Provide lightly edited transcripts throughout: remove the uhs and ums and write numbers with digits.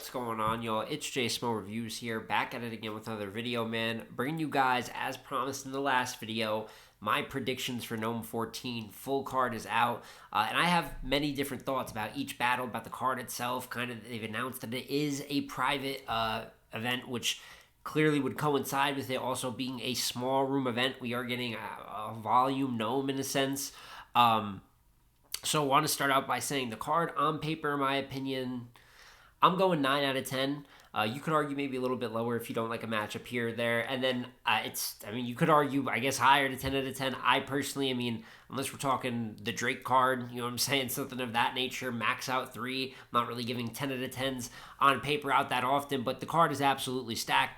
What's going on, y'all? It's J Smo Reviews here, back at it again with another video, man. Bringing you guys, as promised in the last video, my predictions for NOME 14. Full card is out, and I have many different thoughts about each battle, about the card itself. They've announced that it is a private event, which clearly would coincide with it also being a small room event. We are getting a volume NOME in a sense. So I want to start out by saying the card on paper, in my opinion, I'm going 9 out of 10. You could argue maybe a little bit lower if you don't like a matchup here or there. And then you could argue, I guess, higher to 10 out of 10. I personally, unless we're talking the Drake card, you know what I'm saying, something of that nature, max out 3. I'm not really giving 10 out of 10s on paper out that often, but the card is absolutely stacked.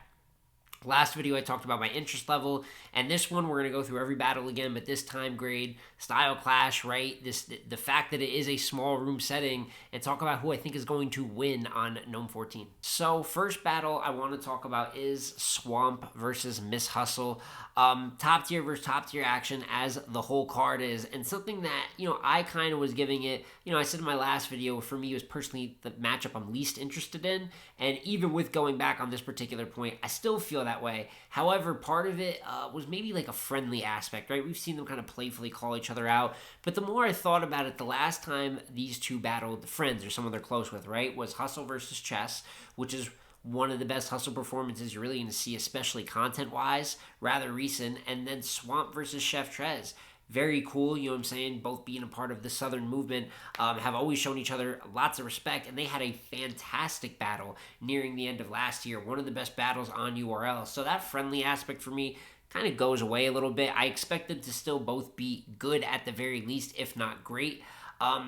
Last video I talked about my interest level, and this one we're going to go through every battle again, but this time grade, style clash, right? The fact that it is a small room setting, and talk about who I think is going to win on NOME 14. So first battle I want to talk about is Swamp versus Miss Hustle. Top tier versus top tier action, as the whole card is, and something that, I kind of was giving it, I said in my last video, for me, it was personally the matchup I'm least interested in, and even with going back on this particular point, I still feel that way. However, part of it was maybe like a friendly aspect, right? We've seen them kind of playfully call each other out, but the more I thought about it, the last time these two battled friends or someone they're close with, right, was Hustle versus Chess, which is one of the best Hustle performances you're really going to see, especially content-wise, rather recent, and then Swamp versus Chef Trez. Very cool, you know what I'm saying? Both being a part of the Southern movement, have always shown each other lots of respect, and they had a fantastic battle nearing the end of last year. One of the best battles on URL. So that friendly aspect for me kind of goes away a little bit. I expect them to still both be good at the very least, if not great.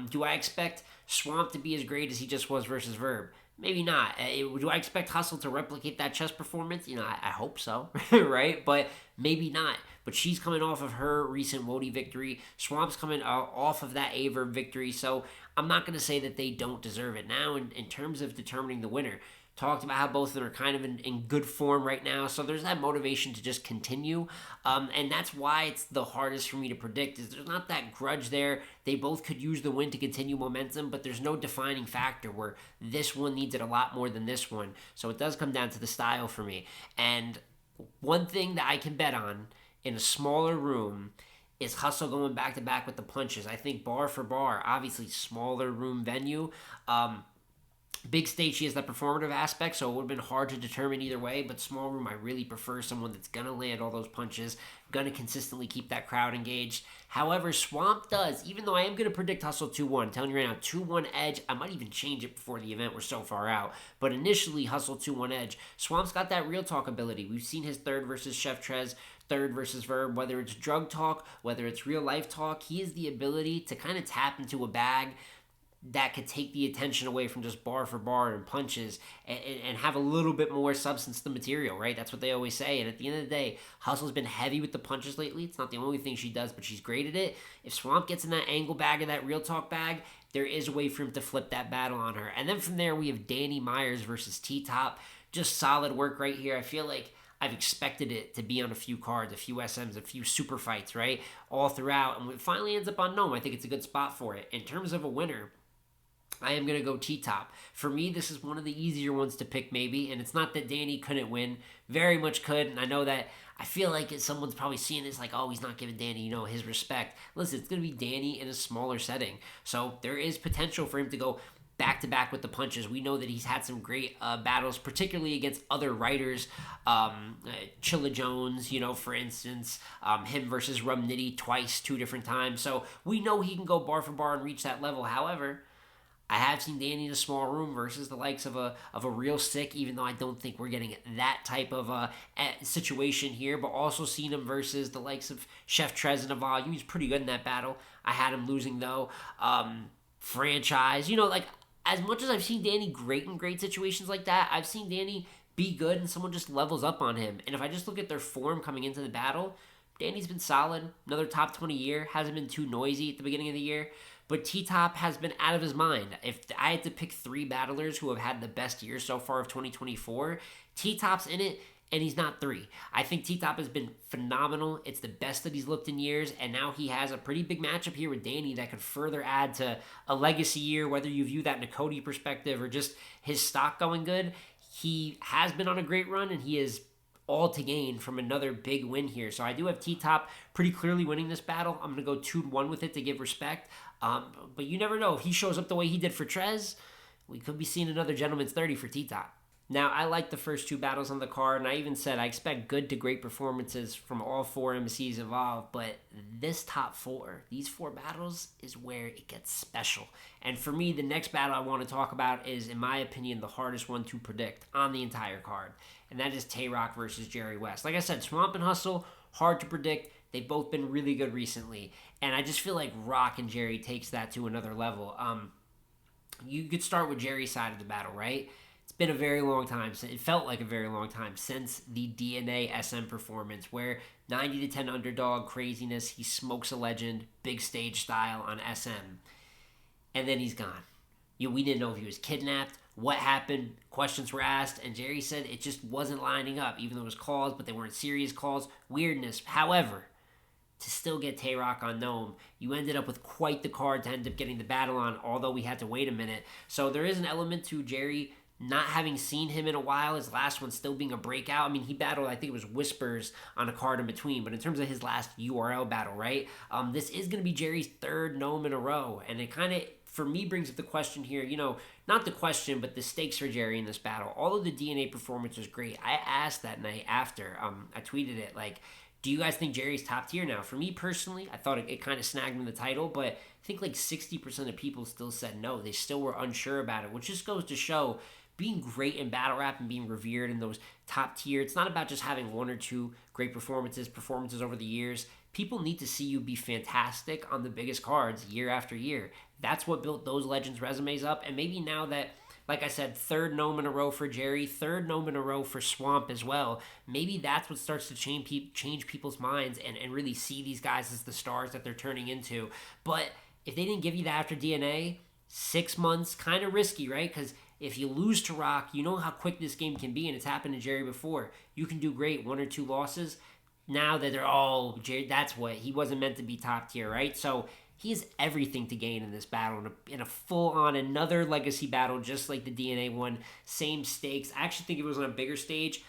Do I expect Swamp to be as great as he just was versus Verb? Maybe not. Do I expect Hustle to replicate that chess performance? I hope so, right? But maybe not. But she's coming off of her recent Wody victory. Swamp's coming off of that Averb victory. So I'm not going to say that they don't deserve it. Now, in terms of determining the winner, talked about how both of them are kind of in good form right now. So there's that motivation to just continue. And that's why it's the hardest for me to predict, is there's not that grudge there. They both could use the win to continue momentum, but there's no defining factor where this one needs it a lot more than this one. So it does come down to the style for me. And one thing that I can bet on in a smaller room is Hustle going back-to-back with the punches. I think bar for bar, obviously smaller room venue, big stage, she has that performative aspect, so it would have been hard to determine either way, but small room, I really prefer someone that's going to land all those punches, going to consistently keep that crowd engaged. However, Swamp does, even though I am going to predict Hustle 2-1, I'm telling you right now, 2-1 edge. I might even change it before the event, we're so far out, but initially Hustle 2-1 edge. Swamp's got that real talk ability. We've seen his third versus Chef Trez, third versus Verb, whether it's drug talk, whether it's real life talk, he has the ability to kind of tap into a bag that could take the attention away from just bar for bar and punches and have a little bit more substance to the material, right? That's what they always say. And at the end of the day, Hustle's been heavy with the punches lately. It's not the only thing she does, but she's great at it. If Swamp gets in that angle bag or that real talk bag, there is a way for him to flip that battle on her. And then from there, we have Danny Myers versus TTop. Just solid work right here. I feel like I've expected it to be on a few cards, a few SMs, a few super fights, right? All throughout. And when it finally ends up on NOME, I think it's a good spot for it. In terms of a winner, I am going to go TTop. For me, this is one of the easier ones to pick maybe, and it's not that Danny couldn't win. Very much could, and I know that I feel like someone's probably seeing this like, oh, he's not giving Danny, his respect. Listen, it's going to be Danny in a smaller setting, so there is potential for him to go back-to-back with the punches. We know that he's had some great battles, particularly against other writers. Chilla Jones, for instance, him versus Rum Nitty twice, 2 different times. So we know he can go bar for bar and reach that level. However, I have seen Danny in a small room versus the likes of a real sick, even though I don't think we're getting that type of situation here, but also seen him versus the likes of Chef Trez in a volume. He's pretty good in that battle. I had him losing, though. Franchise, as much as I've seen Danny great in great situations like that, I've seen Danny be good and someone just levels up on him. And if I just look at their form coming into the battle, Danny's been solid. Another top 20 year. Hasn't been too noisy at the beginning of the year. But TTop has been out of his mind. If I had to pick 3 battlers who have had the best year so far of 2024, TTop's in it, and he's not 3. I think TTop has been phenomenal. It's the best that he's looked in years, and now he has a pretty big matchup here with Danny that could further add to a legacy year, whether you view that in a Cody perspective or just his stock going good. He has been on a great run, and he is all to gain from another big win here. So I do have TTop pretty clearly winning this battle. I'm going to go 2-1 with it to give respect. But you never know. If he shows up the way he did for Trez, we could be seeing another gentleman's 30 for TTop. Now, I like the first 2 battles on the card, and I even said I expect good to great performances from all 4 MCs involved, but this top 4, these 4 battles, is where it gets special. And for me, the next battle I want to talk about is, in my opinion, the hardest one to predict on the entire card, and that is Tay Roc versus Jerry Wess. Like I said, Swamp and Hustle, hard to predict. They've both been really good recently, and I just feel like Roc and Jerry takes that to another level. You could start with Jerry's side of the battle, right? It's been a very long time. It felt like a very long time since the DNA SM performance where 90-10 underdog craziness, he smokes a legend, big stage style on SM. And then he's gone. We didn't know if he was kidnapped, what happened, questions were asked, and Jerry said it just wasn't lining up, even though it was calls, but they weren't serious calls. Weirdness. However, to still get Tay Roc on NOME, you ended up with quite the card to end up getting the battle on, although we had to wait a minute. So there is an element to Jerry not having seen him in a while, his last one still being a breakout. I mean, he battled, I think it was Whispers on a card in between, but in terms of his last URL battle, right? This is going to be Jerry's 3rd NOME in a row, and it kind of, for me, brings up the question here, not the question, but the stakes for Jerry in this battle. Although the DNA performance was great, I asked that night after, I tweeted it, like, do you guys think Jerry's top tier now? For me personally, I thought it kind of snagged him the title, but I think like 60% of people still said no. They still were unsure about it, which just goes to show being great in battle rap and being revered in those top tier. It's not about just having 1 or 2 great performances over the years. People need to see you be fantastic on the biggest cards year after year. That's what built those legends' resumes up. And maybe now that, like I said, 3rd NOME in a row for Jerry, 3rd NOME in a row for Swamp as well, maybe that's what starts to change people's minds and really see these guys as the stars that they're turning into. But if they didn't give you that after DNA, 6 months, kind of risky, right? Because if you lose to Roc, you know how quick this game can be, and it's happened to Jerry before. You can do great, 1 or 2 losses. Now that they're, Jerry, that's what, he wasn't meant to be top tier, right? So he has everything to gain in this battle, in a full-on another legacy battle, just like the DNA one. Same stakes. I actually think if it was on a bigger stage,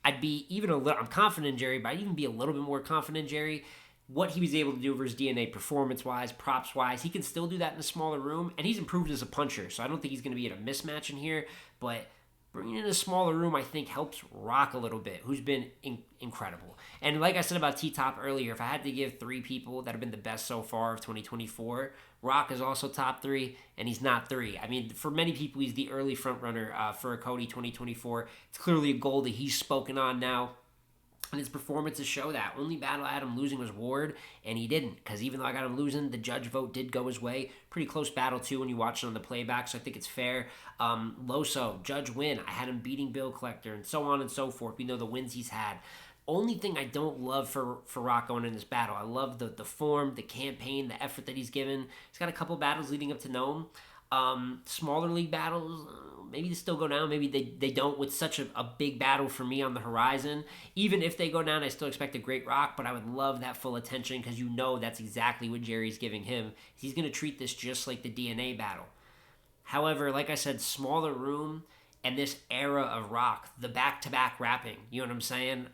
I'd be even a little, I'm confident in Jerry, but I'd even be a little bit more confident in Jerry. What he was able to do versus DNA performance-wise, props-wise, he can still do that in a smaller room, and he's improved as a puncher, so I don't think he's going to be at a mismatch in here, but bringing in a smaller room, I think, helps Roc a little bit, who's been incredible. And like I said about TTop earlier, if I had to give 3 people that have been the best so far of 2024, Roc is also top 3, and he's not 3. I mean, for many people, he's the early frontrunner for a Cody 2024. It's clearly a goal that he's spoken on now. And his performances show that. Only battle I had him losing was Ward, and he didn't. Because even though I got him losing, the judge vote did go his way. Pretty close battle, too, when you watch it on the playback, so I think it's fair. Loso, judge win. I had him beating Bill Collector, and so on and so forth. We know the wins he's had. Only thing I don't love for Roc going in this battle, I love the form, the campaign, the effort that he's given. He's got a couple battles leading up to NOME. Smaller league battles, maybe they still go down, maybe they don't, with such a big battle for me on the horizon. Even if they go down, I still expect a great Roc, but I would love that full attention because you know that's exactly what Jerry's giving him. He's going to treat this just like the DNA battle. However, like I said, smaller room and this era of Roc, the back-to-back rapping, you know what I'm saying?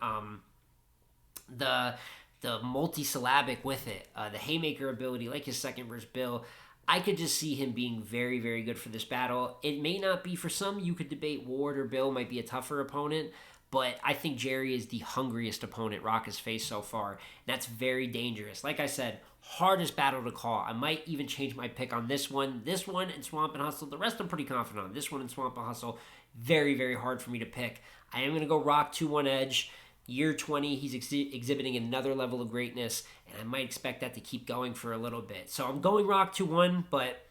The multi-syllabic with it, the haymaker ability, like his second verse Bill, I could just see him being very, very good for this battle. It may not be for some. You could debate Ward or Bill might be a tougher opponent, but I think Jerry is the hungriest opponent Roc has faced so far. And that's very dangerous. Like I said, hardest battle to call. I might even change my pick on this one. This one and Swamp and Hustle. The rest I'm pretty confident on. This one and Swamp and Hustle, very, very hard for me to pick. I am going to go Roc 2-1 edge. Year 20, he's exhibiting another level of greatness, and I might expect that to keep going for a little bit. So I'm going Roc 2-1, but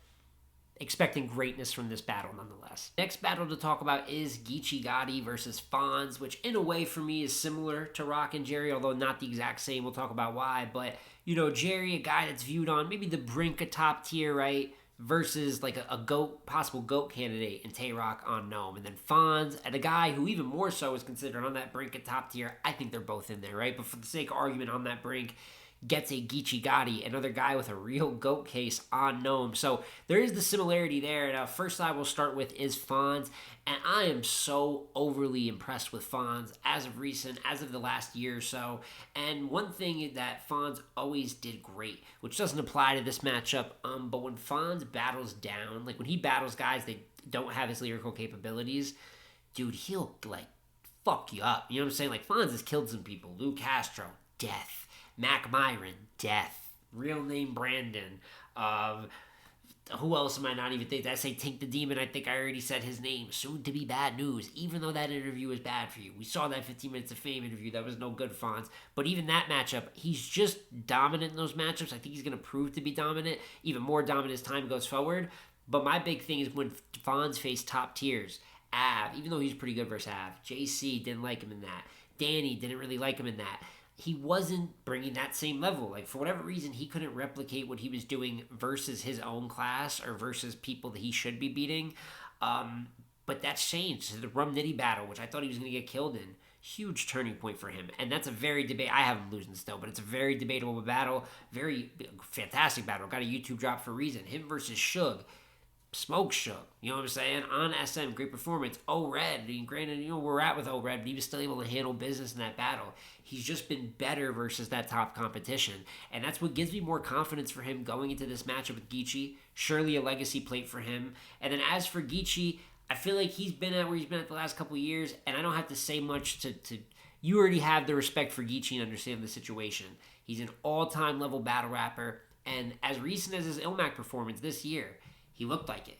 expecting greatness from this battle nonetheless. Next battle to talk about is Geechi Gotti versus Fonz, which in a way for me is similar to Roc and Jerry, although not the exact same. We'll talk about why. But, you know, Jerry, a guy that's viewed on maybe the brink of top tier, right? versus like a GOAT, possible GOAT candidate in Tay Roc on NOME. And then Fonz and a guy who even more so is considered on that brink at top tier. I think they're both in there, right? But for the sake of argument, on that brink gets a Geechi Gotti, another guy with a real GOAT case on NOME. So there is the similarity there. Now, first I will start with is Fonz. And I am so overly impressed with Fonz as of recent, as of the last year or so. And one thing that Fonz always did great, which doesn't apply to this matchup, but when Fonz battles down, like when he battles guys that don't have his lyrical capabilities, dude, he'll like fuck you up. You know what I'm saying? Like Fonz has killed some people. Lou Castro, death. Mac Myron, death. Real name Brandon. Who else am I not even thinking? I say Tink the Demon. I think I already said his name. Soon to be bad news. Even though that interview was bad for you. We saw that 15 Minutes of Fame interview. That was no good, Fonz. But even that matchup, he's just dominant in those matchups. I think he's going to prove to be dominant. Even more dominant as time goes forward. But my big thing is when Fonz faced top tiers. Av, even though he's pretty good versus Av. JC didn't like him in that. Danny didn't really like him in that. He wasn't bringing that same level. Like, for whatever reason, he couldn't replicate what he was doing versus his own class or versus people that he should be beating. But that's changed. The Rum Nitty battle, which I thought he was going to get killed in, huge turning point for him. And that's a very I have him losing still, but it's a very debatable battle. Very fantastic battle. Got a YouTube drop for a reason. Him versus Suge. Smoke Shook, you know what I'm saying? On SM, great performance. O-Red, granted, you know where we're at with O-Red, but he was still able to handle business in that battle. He's just been better versus that top competition. And that's what gives me more confidence for him going into this matchup with Geechi. Surely a legacy plate for him. And then as for Geechi, I feel like he's been at where he's been at the last couple of years, and I don't have to say much to you already have the respect for Geechi and understand the situation. He's an all-time level battle rapper, and as recent as his Ilmac performance this year, he looked like it.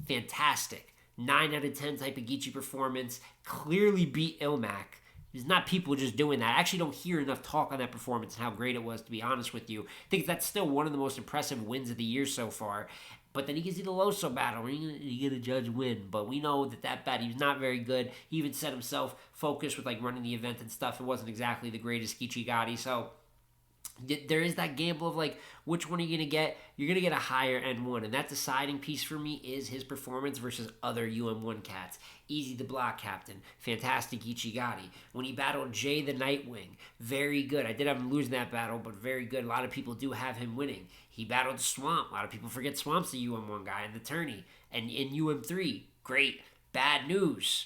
Fantastic. 9 out of 10 type of Geechi performance. Clearly beat Ilmac. There's not people just doing that. I actually don't hear enough talk on that performance and how great it was, to be honest with you. I think that's still one of the most impressive wins of the year so far. But then he gets the Loso battle where you get a judge win. But we know that battle, he was not very good. He even said himself focused with like running the event and stuff. It wasn't exactly the greatest Geechi Gotti. So there is that gamble of like, which one are you going to get? You're going to get a higher end one. And that deciding piece for me is his performance versus other UM1 cats. Easy the Block Captain. Fantastic Geechi Gotti. When he battled Jay the Nightwing. Very good. I did have him losing that battle, but very good. A lot of people do have him winning. He battled Swamp. A lot of people forget Swamp's a UM1 guy and the tourney. And in UM3, great. Bad News.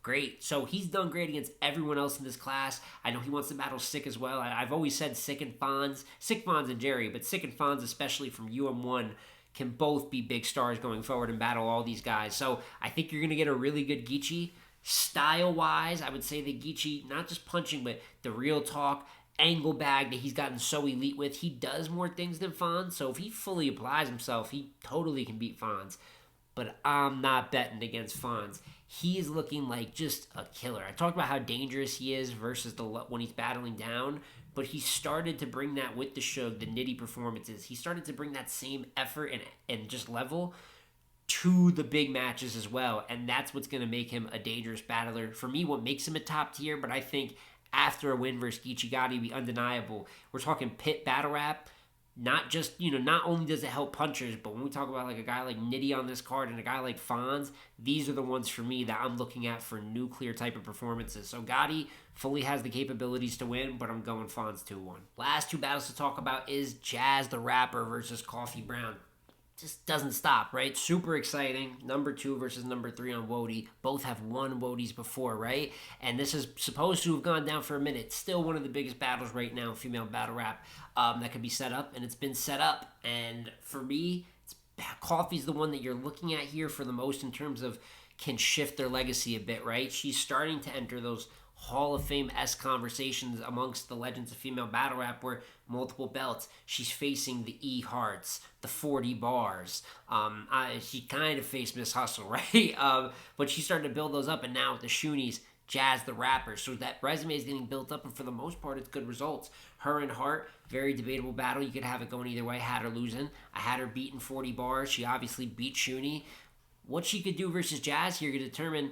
Great. So he's done great against everyone else in this class. I know he wants to battle Sick as well. I've always said Sick Fonz and Jerry, but Sick and Fonz, especially from UM1, can both be big stars going forward and battle all these guys. So I think you're going to get a really good Geechi. Style-wise, I would say that Geechi, not just punching, but the real talk, angle bag that he's gotten so elite with, he does more things than Fonz. So if he fully applies himself, he totally can beat Fonz. But I'm not betting against Fonz. He is looking like just a killer. I talked about how dangerous he is versus when he's battling down, but he started to bring that with the Suge, the Nitty performances. He started to bring that same effort and just level to the big matches as well, and that's what's going to make him a dangerous battler. For me, what makes him a top tier, but I think after a win versus Geechi Gotti, be undeniable. We're talking pit battle rap. Not just, not only does it help punchers, but when we talk about like a guy like Nitty on this card and a guy like Fonz, these are the ones for me that I'm looking at for nuclear type of performances. So Gotti fully has the capabilities to win, but I'm going Fonz 2-1. Last two battles to talk about is Jazz the Rapper versus Coffee Brown. Just doesn't stop, right? Super exciting. Number 2 versus number 3 on Wody. Both have won Wodys before, right? And this is supposed to have gone down for a minute. Still one of the biggest battles right now in female battle rap that could be set up, and it's been set up. And for me, Coffee's the one that you're looking at here for the most in terms of can shift their legacy a bit, right? She's starting to enter those Hall of Fame-esque conversations amongst the legends of female battle rap where multiple belts. She's facing the E Hearts, the 40 bars. She kind of faced Miss Hustle, right? But she's starting to build those up, and now with the Shoonies, Jazz the Rapper. So that resume is getting built up, and for the most part, it's good results. Her and Hart, very debatable battle. You could have it going either way. Had her losing. I had her beating 40 bars. She obviously beat Shoonie. What she could do versus Jazz here could determine,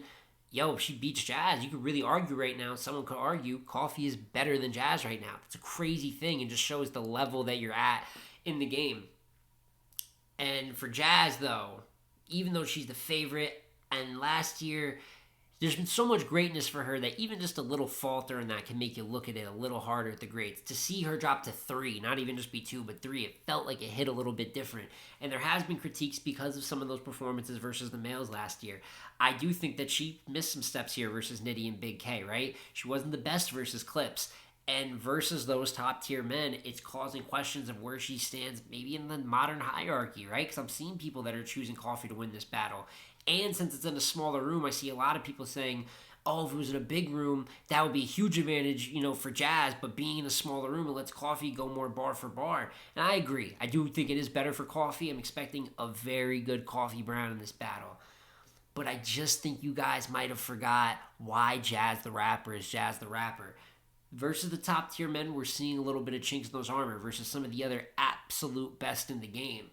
if she beats Jazz, you could really argue right now. Someone could argue Coffee is better than Jazz right now. It's a crazy thing and just shows the level that you're at in the game. And for Jazz, though, even though she's the favorite, and last year, there's been so much greatness for her that even just a little falter in that can make you look at it a little harder at the grades. To see her drop to 3, not even just be 2, but 3, it felt like it hit a little bit different. And there has been critiques because of some of those performances versus the males last year. I do think that she missed some steps here versus Nitty and Big K, right? She wasn't the best versus Clips. And versus those top tier men, it's causing questions of where she stands maybe in the modern hierarchy, right? Because I'm seeing people that are choosing Coffee to win this battle. And since it's in a smaller room, I see a lot of people saying, oh, if it was in a big room, that would be a huge advantage, for Jazz. But being in a smaller room, it lets Coffee go more bar for bar. And I agree. I do think it is better for Coffee. I'm expecting a very good Coffee Brown in this battle. But I just think you guys might have forgot why Jazz the Rapper is Jazz the Rapper. Versus the top tier men, we're seeing a little bit of chinks in those armor versus some of the other absolute best in the game.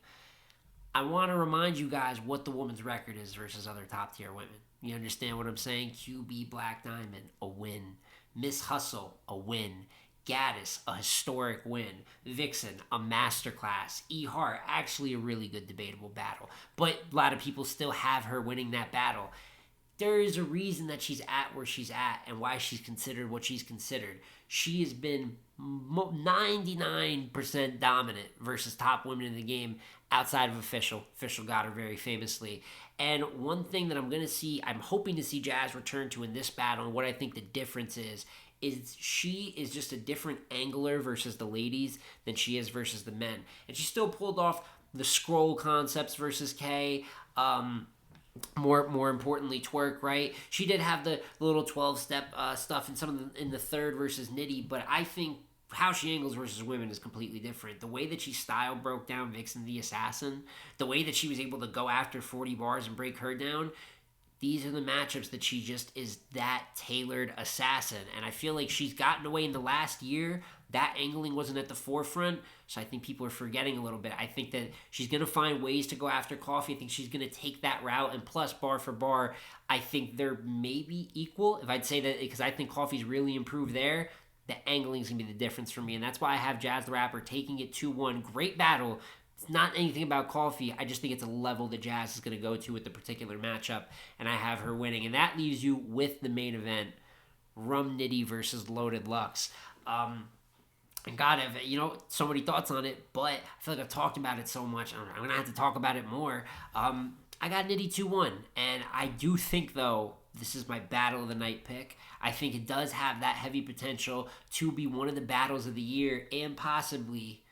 I want to remind you guys what the woman's record is versus other top tier women. You understand what I'm saying? QB Black Diamond, a win. Miss Hustle, a win. Gaddis, a historic win. Vixen, a masterclass. E Hart, actually a really good debatable battle. But a lot of people still have her winning that battle. There is a reason that she's at where she's at and why she's considered what she's considered. She has been 99% dominant versus top women in the game outside of Official. Official got her very famously. And one thing that I'm hoping to see Jazz return to in this battle, and what I think the difference is she is just a different angler versus the ladies than she is versus the men. And she still pulled off the scroll concepts versus Kay. More importantly, twerk, right? She did have the little 12-step stuff in in the third versus Nitty, but I think how she angles versus women is completely different. The way that she style broke down Vixen the Assassin, the way that she was able to go after 40 bars and break her down, these are the matchups that she just is that tailored assassin. And I feel like she's gotten away in the last year. That angling wasn't at the forefront, so I think people are forgetting a little bit. I think that she's going to find ways to go after Coffee. I think she's going to take that route, and plus, bar for bar, I think they're maybe equal. If I'd say that, because I think Coffee's really improved there, the angling is going to be the difference for me, and that's why I have Jazz the Rapper taking it 2-1. Great battle. It's not anything about Coffee. I just think it's a level that Jazz is going to go to with the particular matchup, and I have her winning. And that leaves you with the main event, Rum Nitty versus Loaded Lux. And God, so many thoughts on it, but I feel like I've talked about it so much. I'm going to have to talk about it more. I got Nitty 2-1, and I do think, though, this is my Battle of the Night pick. I think it does have that heavy potential to be one of the battles of the year and possibly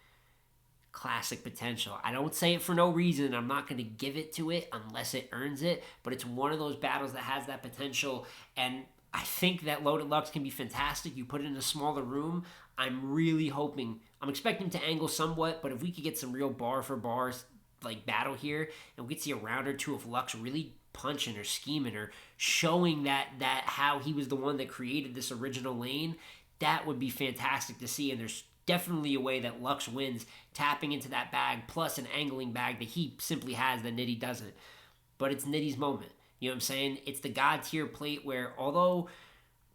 classic potential. I don't say it for no reason. I'm not going to give it to it unless it earns it, but it's one of those battles that has that potential, and I think that Loaded Lux can be fantastic. You put it in a smaller room. I'm really hoping, I'm expecting to angle somewhat, but if we could get some real bar for bars like battle here, and we could see a round or two of Lux really punching or scheming or showing that how he was the one that created this original lane, that would be fantastic to see. And there's definitely a way that Lux wins, tapping into that bag plus an angling bag that he simply has that Nitty doesn't. But it's Nitty's moment. You know what I'm saying? It's the God tier plate where, although,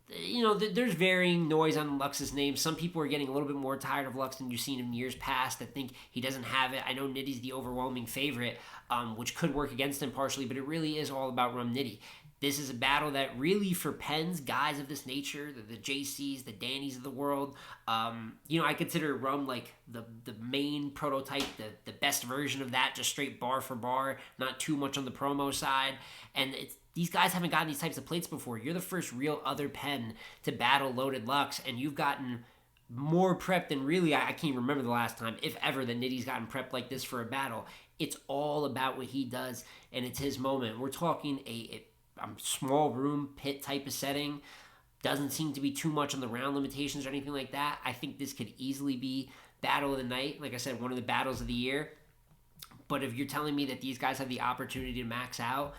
there's varying noise on Lux's name. Some people are getting a little bit more tired of Lux than you've seen in years past that think he doesn't have it. I know Nitty's the overwhelming favorite, which could work against him partially, but it really is all about Rum Nitty. This is a battle that really, for Pens, guys of this nature, the JCs, the Dannys of the world, I consider Rum like the main prototype, the best version of that, just straight bar for bar, not too much on the promo side. And these guys haven't gotten these types of plates before. You're the first real other Pen to battle Loaded Lux, and you've gotten more prep than really, I can't remember the last time, if ever, that Nitty's gotten prepped like this for a battle. It's all about what he does, and it's his moment. We're talking a small room, pit type of setting. Doesn't seem to be too much on the round limitations or anything like that. I think this could easily be Battle of the Night. Like I said, one of the battles of the year. But if you're telling me that these guys have the opportunity to max out,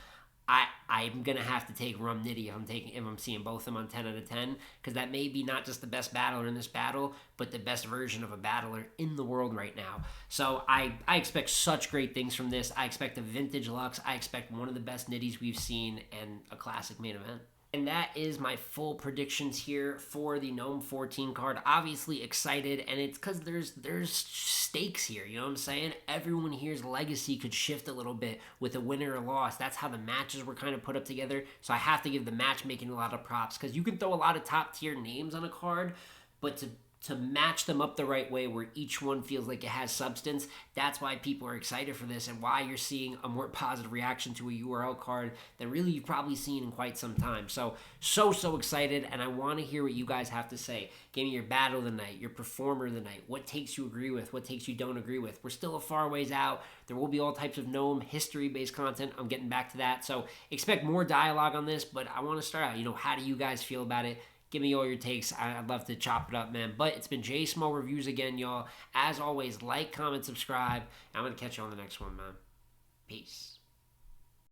I'm going to have to take Rum Nitty if I'm seeing both of them on 10 out of 10, because that may be not just the best battler in this battle, but the best version of a battler in the world right now. So I expect such great things from this. I expect a vintage Lux. I expect one of the best Nitties we've seen and a classic main event. And that is my full predictions here for the NOME 14 card. Obviously excited, and it's because there's stakes here. You know what I'm saying? Everyone here's legacy could shift a little bit with a winner or loss. That's how the matches were kind of put up together. So I have to give the matchmaking a lot of props, because you can throw a lot of top tier names on a card, but to match them up the right way where each one feels like it has substance. That's why people are excited for this, and why you're seeing a more positive reaction to a URL card than really you've probably seen in quite some time. So excited, and I want to hear what you guys have to say. Give me your battle of the night, your performer of the night, what takes you agree with, what takes you don't agree with. We're still a far ways out. There will be all types of NOME history-based content. I'm getting back to that, so expect more dialogue on this, but I want to start out, how do you guys feel about it? Give me all your takes. I'd love to chop it up, man. But it's been J Small Reviews again, y'all. As always, like, comment, subscribe. I'm going to catch you on the next one, man. Peace.